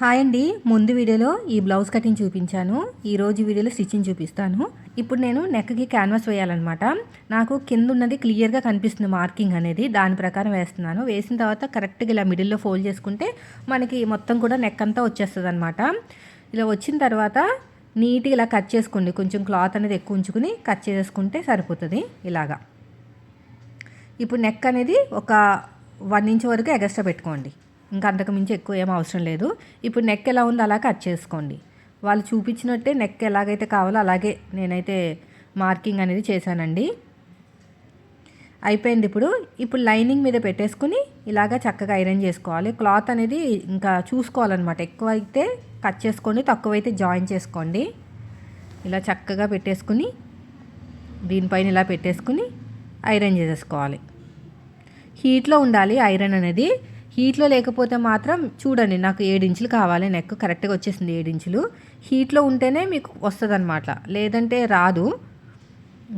Hi అండి. ముందు వీడియోలో ఈ బ్లౌజ్ కటింగ్ చూపించాను. ఈరోజు వీడియోలో స్టిచ్చింగ్ చూపిస్తాను. ఇప్పుడు నేను నెక్కి క్యాన్వాస్ వేయాలన్నమాట. నాకు కింద ఉన్నది క్లియర్గా కనిపిస్తుంది మార్కింగ్ అనేది. దాని ప్రకారం వేస్తున్నాను. వేసిన తర్వాత కరెక్ట్గా ఇలా మిడిల్లో ఫోల్డ్ చేసుకుంటే మనకి మొత్తం కూడా నెక్ అంతా వచ్చేస్తుంది అనమాట. ఇలా వచ్చిన తర్వాత నీట్గా ఇలా కట్ చేసుకోండి. కొంచెం క్లాత్ అనేది ఎక్కువ ఉంచుకుని కట్ చేసుకుంటే సరిపోతుంది ఇలాగా. ఇప్పుడు నెక్ అనేది ఒక 1 ఇంచ్ వరకు ఎగస్ట్రా పెట్టుకోండి. ఇంకా అంతకు మించి ఎక్కువ ఏం అవసరం లేదు. ఇప్పుడు నెక్ ఎలా ఉందో అలా కట్ చేసుకోండి. వాళ్ళు చూపించినట్టే నెక్ ఎలాగైతే కావాలో అలాగే నేనైతే మార్కింగ్ అనేది చేశానండి. అయిపోయింది. ఇప్పుడు లైనింగ్ మీద పెట్టేసుకుని ఇలాగ చక్కగా ఐరన్ చేసుకోవాలి. క్లాత్ అనేది ఇంకా చూసుకోవాలన్నమాట. ఎక్కువ అయితే కట్ చేసుకోండి, తక్కువైతే జాయిన్ చేసుకోండి. ఇలా చక్కగా పెట్టేసుకుని దీనిపైన ఇలా పెట్టేసుకుని ఐరన్ చేసేసుకోవాలి. హీట్లో ఉండాలి ఐరన్ అనేది. హీట్లో లేకపోతే మాత్రం చూడండి, నాకు 7 ఇంచులు కావాలి. నెక్ కరెక్ట్గా వచ్చేసింది 7 ఇంచులు. హీట్లో ఉంటేనే మీకు వస్తుంది అనమాట, లేదంటే రాదు.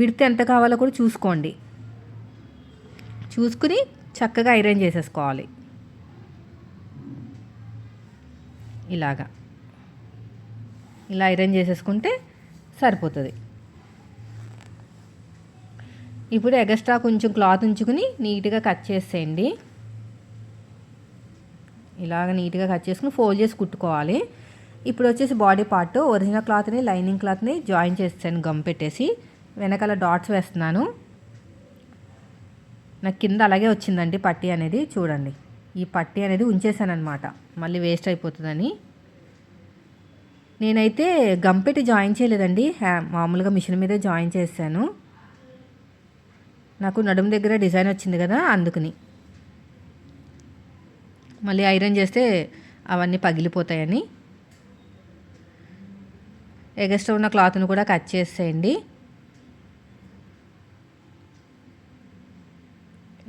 విడ్త్ ఎంత కావాలో కూడా చూసుకోండి. చూసుకుని చక్కగా ఐరన్ చేసేసుకోవాలి. ఇలా ఐరన్ చేసేసుకుంటే సరిపోతుంది. ఇప్పుడు ఎగస్ట్రా కొంచెం క్లాత్ ఉంచుకుని నీట్గా కట్ చేసేయండి. ఇలాగ నీట్గా కట్ చేసుకుని ఫోల్డ్ చేసి కుట్టుకోవాలి. ఇప్పుడు వచ్చేసి బాడీ పార్ట్ ఒరిజినల్ క్లాత్ని లైనింగ్ క్లాత్ని జాయిన్ చేస్తాను గమ్ పెట్టేసి. వెనకాల డాట్స్ వేస్తున్నాను. నాకు కింద అలాగే వచ్చిందండి పట్టీ అనేది. చూడండి, ఈ పట్టీ అనేది ఉంచేసాను అనమాట, మళ్ళీ వేస్ట్ అయిపోతుందని. నేనైతే గమ్ పెట్టి జాయిన్ చేయలేదండి, మామూలుగా మిషన్ మీదే జాయిన్ చేశాను. నాకు నడుము దగ్గర డిజైన్ వచ్చింది కదా, అందుకని. మళ్ళీ ఐరన్ చేస్తే అవన్నీ పగిలిపోతాయని ఎగస్ట్రా ఉన్న క్లాత్ను కూడా కట్ చేసేయండి.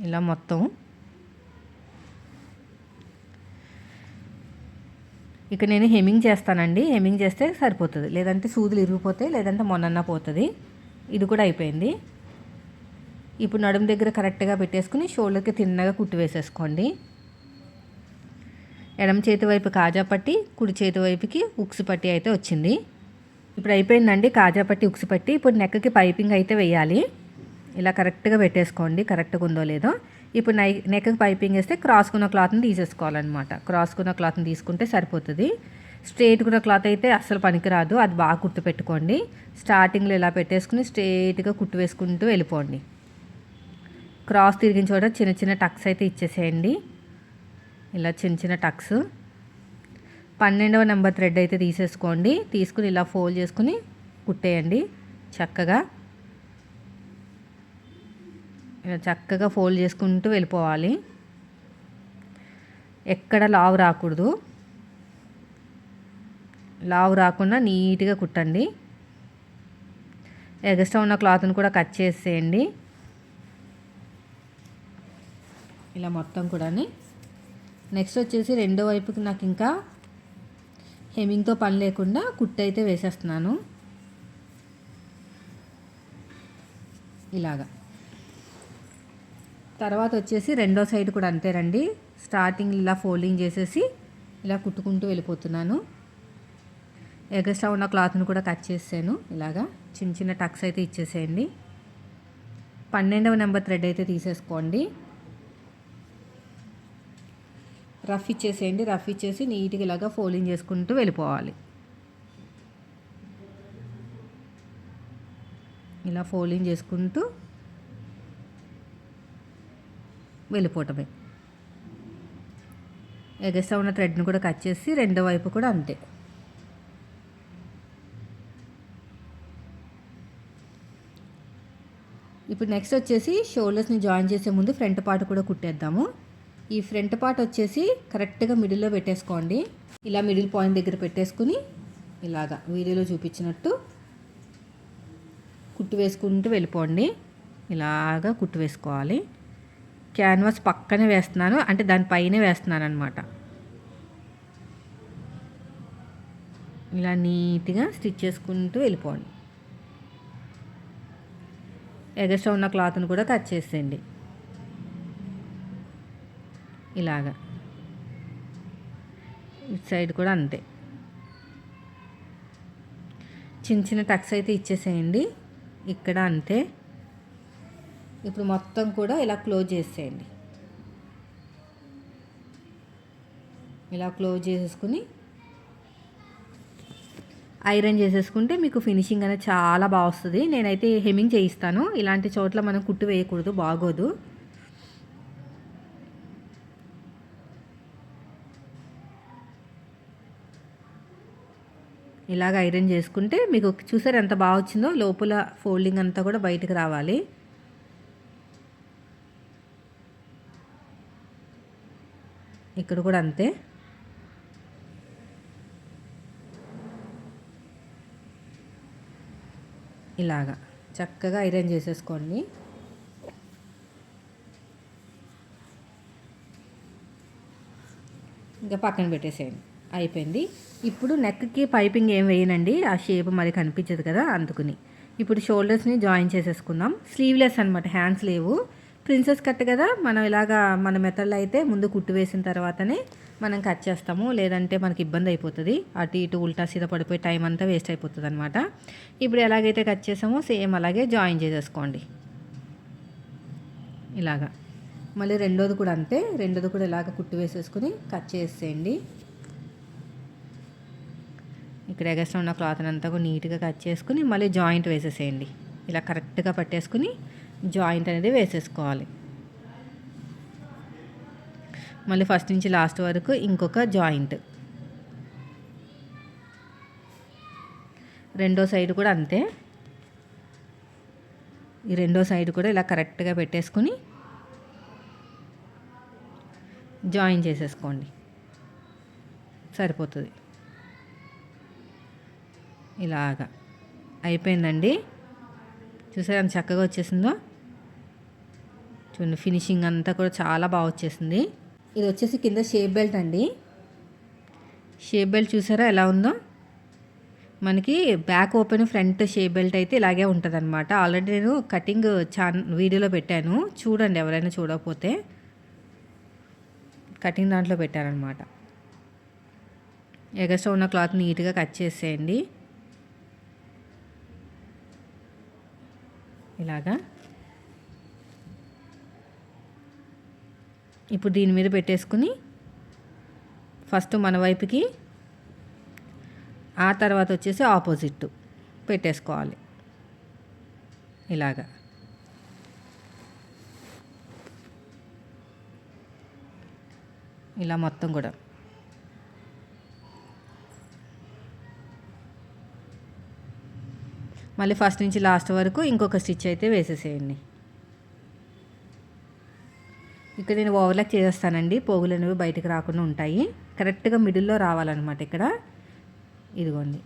ఇలా మొత్తం. ఇక నేను హెమ్మింగ్ చేస్తానండి. హెమ్మింగ్ చేస్తే సరిపోతుంది, లేదంటే సూదులు ఇరిగిపోతాయి, లేదంటే మొన్న పోతుంది. ఇది కూడా అయిపోయింది. ఇప్పుడు నడుము దగ్గర కరెక్ట్గా పెట్టేసుకుని షోల్డర్కి తిన్నగా కుట్టు వేసేసుకోండి. ఎడమ చేతి వైపు కాజా పట్టి, కుడి చేతి వైపుకి ఉక్సు పట్టి అయితే వచ్చింది. ఇప్పుడు అయిపోయిందండి కాజా పట్టి, ఉక్సు పట్టి. ఇప్పుడు నెక్కి పైపింగ్ అయితే వేయాలి. ఇలా కరెక్ట్గా పెట్టేసుకోండి, కరెక్ట్గా ఉందో లేదో. ఇప్పుడు నెక్కి పైపింగ్ వేస్తే క్రాస్కున్న క్లాత్ని తీసేసుకోవాలన్నమాట. క్రాస్కున్న క్లాత్ని తీసుకుంటే సరిపోతుంది. స్ట్రైట్కున్న క్లాత్ అయితే అస్సలు పనికిరాదు, అది బాగా కుట్టు పెట్టుకోండి. స్టార్టింగ్లో ఇలా పెట్టేసుకుని స్ట్రైట్గా కుట్టు వేసుకుంటూ వెళ్ళిపోండి. క్రాస్ తిరిగిన చోట చిన్న చిన్న టక్స్ అయితే ఇచ్చేసేయండి. ఇలా చిన్న చిన్న టక్స్. 12వ నెంబర్ థ్రెడ్ అయితే తీసేసుకోండి. తీసుకుని ఇలా ఫోల్డ్ చేసుకుని కుట్టేయండి చక్కగా. ఇలా చక్కగా ఫోల్డ్ చేసుకుంటూ వెళ్ళిపోవాలి. ఎక్కడ లావు రాకూడదు. లావు రాకుండా నీట్గా కుట్టండి. ఎగస్ట్రా ఉన్న క్లాత్ని కూడా కట్ చేసేయండి. ఇలా మొత్తం కూడా. నెక్స్ట్ వచ్చేసి రెండో వైపుకి నాకు ఇంకా హెమ్మింగ్తో పని లేకుండా కుట్టు అయితే వేసేస్తున్నాను ఇలాగా. తర్వాత వచ్చేసి రెండో సైడ్ కూడా అంతేనండి. స్టార్టింగ్ ఇలా ఫోల్డింగ్ చేసేసి ఇలా కుట్టుకుంటూ వెళ్ళిపోతున్నాను. ఎగస్ట్రా ఉన్న క్లాత్ను కూడా కట్ చేసాను. ఇలాగా చిన్న చిన్న టక్స్ అయితే ఇచ్చేసేయండి. 12వ నెంబర్ థ్రెడ్ అయితే తీసేసుకోండి. రఫ్ ఇచ్చేసేయండి. రఫ్ ఇచ్చేసి నీట్గా ఇలాగా ఫోల్డింగ్ చేసుకుంటూ వెళ్ళిపోవాలి. ఇలా ఫోల్డింగ్ చేసుకుంటూ వెళ్ళిపోవటమే. ఎగస్ట్రా ఉన్న థ్రెడ్ని కూడా కట్ చేసి రెండో వైపు కూడా అంతే. ఇప్పుడు నెక్స్ట్ వచ్చేసి షోల్డర్స్ని జాయిన్ చేసే ముందు ఫ్రంట్ పార్ట్ కూడా కుట్టేద్దాము. ఈ ఫ్రంట్ పార్ట్ వచ్చేసి కరెక్ట్గా మిడిల్లో పెట్టేసుకోండి. ఇలా మిడిల్ పాయింట్ దగ్గర పెట్టేసుకుని ఇలాగా వీడియోలో చూపించినట్టు కుట్టు వేసుకుంటూ వెళ్ళిపోండి. ఇలాగా కుట్టు వేసుకోవాలి. క్యాన్వాస్ పక్కనే వేస్తున్నాను, అంటే దానిపైనే వేస్తున్నాను అనమాట. ఇలా నీట్గా స్టిచ్ చేసుకుంటూ వెళ్ళిపోండి. ఎగస్ట్రా ఉన్న క్లాత్ను కూడా కట్ చేసేయండి ఇలాగా. ఇటు సైడ్ కూడా అంతే. చిన్న చిన్న టక్స్ అయితే ఇచ్చేసేయండి. ఇక్కడ అంతే. ఇప్పుడు మొత్తం కూడా ఇలా క్లోజ్ చేసేయండి. ఇలా క్లోజ్ చేసేసుకుని ఐరన్ చేసేసుకుంటే మీకు ఫినిషింగ్ అనేది చాలా బాగా వస్తుంది. నేనైతే హెమ్మింగ్ చేయిస్తాను. ఇలాంటి చోట్ల మనం కుట్టు వేయకూడదు, బాగోదు. ఇలాగ ఐరన్ చేసుకుంటే మీకు చూసారు ఎంత బాగా వచ్చిందో. లోపల ఫోల్డింగ్ అంతా కూడా బయటకు రావాలి. ఇక్కడ కూడా అంతే. ఇలాగా చక్కగా ఐరన్ చేసేసుకోండి. ఇంకా పక్కన పెట్టేసేయండి. అయిపోయింది. ఇప్పుడు నెక్కి పైపింగ్ ఏం వేయనండి, ఆ షేప్ మరి కనిపించదు కదా, అందుకుని. ఇప్పుడు షోల్డర్స్ని జాయిన్ చేసేసుకుందాం. స్లీవ్లెస్ అనమాట, హ్యాండ్స్ లేవు. ప్రిన్సెస్ కట్ కదా, మనం ఇలాగా మన మెథడ్లో అయితే ముందు కుట్టు వేసిన తర్వాతనే మనం కట్ చేస్తాము, లేదంటే మనకి ఇబ్బంది అయిపోతుంది. అటు ఇటు ఉల్టా సీదా పడిపోయి టైం అంతా వేస్ట్ అయిపోతుంది అనమాట. ఇప్పుడు ఎలాగైతే కట్ చేసామో సేమ్ అలాగే జాయిన్ చేసేసుకోండి. ఇలాగా మళ్ళీ రెండోది కూడా అంతే. రెండోది కూడా ఇలాగ కుట్టు వేసేసుకుని కట్ చేసేయండి. ఇక్కడ ఎగస్ట్రా ఉన్న క్లాత్ అంతా కూడా నీట్గా కట్ చేసుకుని మళ్ళీ జాయింట్ వేసేసేయండి. ఇలా కరెక్ట్గా పట్టేసుకుని జాయింట్ అనేది వేసేసుకోవాలి. మళ్ళీ ఫస్ట్ నుంచి లాస్ట్ వరకు ఇంకొక జాయింట్. రెండో సైడ్ కూడా అంతే. ఈ రెండో సైడ్ కూడా ఇలా కరెక్ట్గా పెట్టేసుకుని జాయిన్ చేసేసుకోండి, సరిపోతుంది. ఇలాగా అయిపోయిందండి. చూసారా ఎంత చక్కగా వచ్చేసిందో. చూడండి, ఫినిషింగ్ అంతా కూడా చాలా బాగా వచ్చేసింది. ఇది వచ్చేసి కింద షేప్ బెల్ట్ అండి. షేప్ బెల్ట్ చూసారా ఎలా ఉందో. మనకి back open, front shape belt అయితే ఇలాగే ఉంటుంది అనమాట. ఆల్రెడీ నేను కటింగ్ వీడియోలో పెట్టాను, చూడండి ఎవరైనా చూడకపోతే. కటింగ్ దాంట్లో పెట్టారనమాట. ఎగస్ట్రా ఉన్న క్లాత్ నీట్గా కట్ చేసేయండి. ఇలాగా ఇప్పుడు దీని మీద పెట్టేసుకుని ఫస్ట్ మన వైపుకి, ఆ తర్వాత వచ్చేసి ఆపోజిట్ పెట్టేసుకోవాలి. ఇలాగా ఇలా మొత్తం కూడా మళ్ళీ ఫస్ట్ నుంచి లాస్ట్ వరకు ఇంకొక స్టిచ్ అయితే వేసేసేయండి. ఇక్కడ నేను ఓవర్లాక్ చేసేస్తానండి, పోగులు అనేవి బయటకు రాకుండా ఉంటాయి. కరెక్ట్గా మిడిల్లో రావాలన్నమాట. ఇక్కడ ఇదిగోండి,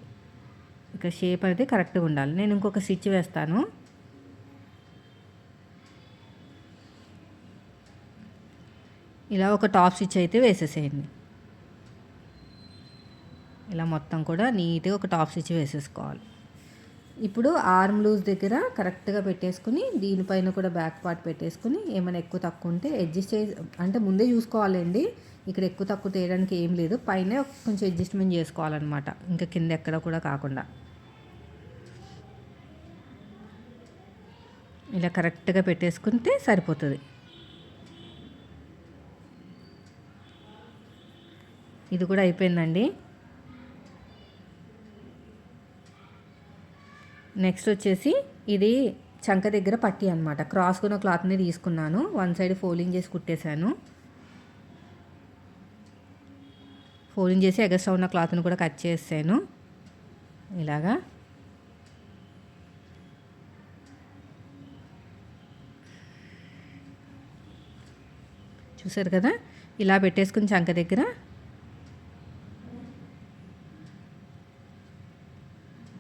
ఇక్కడ షేప్ అనేది కరెక్ట్గా ఉండాలి. నేను ఇంకొక స్టిచ్ వేస్తాను. ఇలా ఒక టాప్ స్టిచ్ అయితే వేసేసేయండి. ఇలా మొత్తం కూడా నీట్గా ఒక టాప్ స్టిచ్ వేసేసుకోవాలి. ఇప్పుడు ఆర్మ్ లూజ్ దగ్గర కరెక్ట్గా పెట్టేసుకుని దీనిపైన కూడా బ్యాక్ పార్ట్ పెట్టేసుకుని ఏమైనా ఎక్కువ తక్కువ ఉంటే అడ్జస్ట్ అంటే ముందే చూసుకోవాలండి. ఇక్కడ ఎక్కువ తక్కువ చేయడానికి ఏం లేదు, పైన కొంచెం అడ్జస్ట్మెంట్ చేసుకోవాలన్నమాట, ఇంకా కింద ఎక్కడ కూడా కాకుండా. ఇలా కరెక్ట్గా పెట్టేసుకుంటే సరిపోతుంది. ఇది కూడా అయిపోయిందండి. నెక్స్ట్ వచ్చేసి ఇది చంక దగ్గర పట్టి అనమాట. క్రాస్కున్న క్లాత్ని తీసుకున్నాను, వన్ సైడ్ ఫోల్డింగ్ చేసి కుట్టేశాను. ఫోల్డింగ్ చేసి ఎగస్ట్రా ఉన్న క్లాత్ని కూడా కట్ చేసాను. ఇలాగా చూసారు కదా. ఇలా పెట్టేసుకుని చంక దగ్గర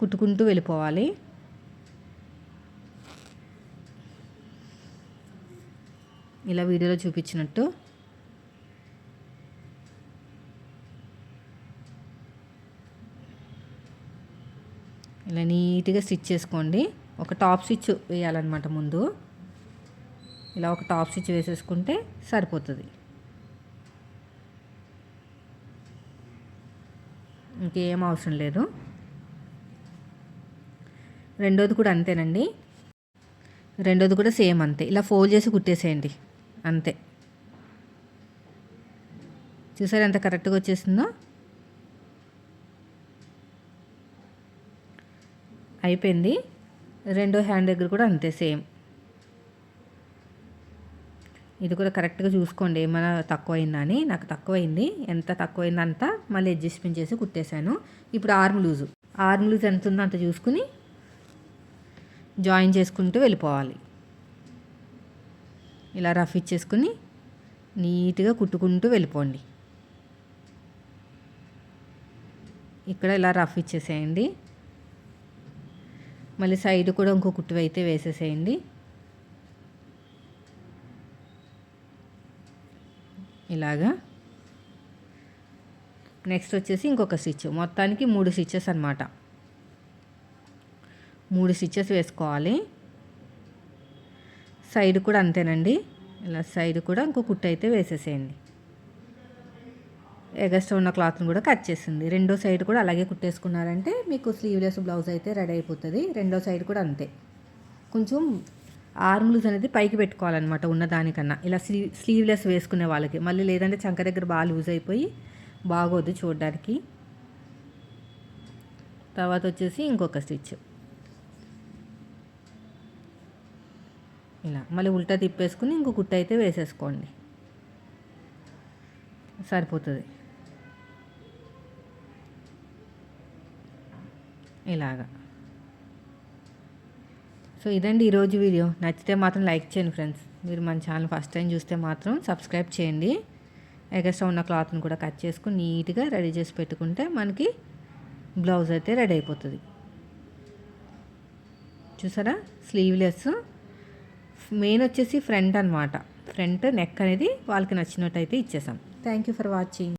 కుట్టుకుంటూ వెళ్ళిపోవాలి. ఇలా వీడియోలో చూపించినట్టు. ఇలా నీట్గా స్టిచ్ చేసుకోండి. ఒక టాప్ స్టిచ్ వేయాలన్నమాట ముందు. ఇలా ఒక టాప్ స్టిచ్ వేసేసుకుంటే సరిపోతుంది. ఇంకేం అవసరం లేదు. రెండోది కూడా అంతేనండి. రెండోది కూడా సేమ్ అంతే. ఇలా ఫోల్డ్ చేసి కుట్టేసేయండి అంతే. చూసారు ఎంత కరెక్ట్గా వచ్చేసిందో. అయిపోయింది. రెండో హ్యాండ్ దగ్గర కూడా అంతే సేమ్. ఇది కూడా కరెక్ట్గా చూసుకోండి ఏమైనా తక్కువైందా అని. నాకు తక్కువైంది. ఎంత తక్కువైందో అంత మళ్ళీ అడ్జస్ట్మెంట్ చేసి కుట్టేశాను. ఇప్పుడు ఆర్మ్ లూజ్ ఎంత ఉందో అంత చూసుకుని జాయిన్ చేసుకుంటూ వెళ్ళిపోవాలి. ఇలా రఫ్ ఇచ్చేసుకుని నీట్గా కుట్టుకుంటూ వెళ్ళిపోండి. ఇక్కడ ఇలా రఫ్ ఇచ్చేసేయండి. మళ్ళీ సైడ్ కూడా ఇంకో కుట్టు అయితే వేసేసేయండి. ఇలాగా. నెక్స్ట్ వచ్చేసి ఇంకొక స్టిచ్. మొత్తానికి 3 స్టిచెస్ అనమాట. 3 స్టిచెస్ వేసుకోవాలి. సైడ్ కూడా అంతేనండి. ఇలా సైడ్ కూడా ఇంకో కుట్టు అయితే వేసేసేయండి. ఎగస్ట్రా ఉన్న క్లాత్ని కూడా కట్ చేసింది. రెండో సైడ్ కూడా అలాగే కుట్టేసుకున్నారంటే మీకు స్లీవ్లెస్ బ్లౌజ్ అయితే రెడీ అయిపోతుంది. రెండో సైడ్ కూడా అంతే. కొంచెం ఆర్మ్ లూజ్ అనేది పైకి పెట్టుకోవాలన్నమాట ఉన్నదానికన్నా. ఇలా స్లీవ్లెస్ వేసుకునే వాళ్ళకి. మళ్ళీ లేదంటే చంక దగ్గర బాగా లూజ్ అయిపోయి బాగోదు చూడడానికి. తర్వాత వచ్చేసి ఇంకొక స్టిచ్. ఇలా మళ్ళీ ఉల్టా తిప్పేసుకుని ఇంకో కుట్టు అయితే వేసేసుకోండి. సరిపోతుంది. ఇలాగా. సో ఇదండి ఈరోజు వీడియో. నచ్చితే మాత్రం లైక్ చేయండి ఫ్రెండ్స్. మీరు మన ఛానల్ ఫస్ట్ టైం చూస్తే మాత్రం సబ్స్క్రైబ్ చేయండి. ఎగస్ట్రా ఉన్న క్లాత్ని కూడా కట్ చేసుకుని నీట్గా రెడీ చేసి పెట్టుకుంటే మనకి బ్లౌజ్ అయితే రెడీ అయిపోతుంది. చూసారా స్లీవ్లెస్. మెయిన్ వచ్చేసి ఫ్రంట్ అనమాట. ఫ్రంట్ నెక్ అనేది వాళ్ళకి నచ్చినట్టు అయితే ఇచ్చేసాం. Thank you for watching.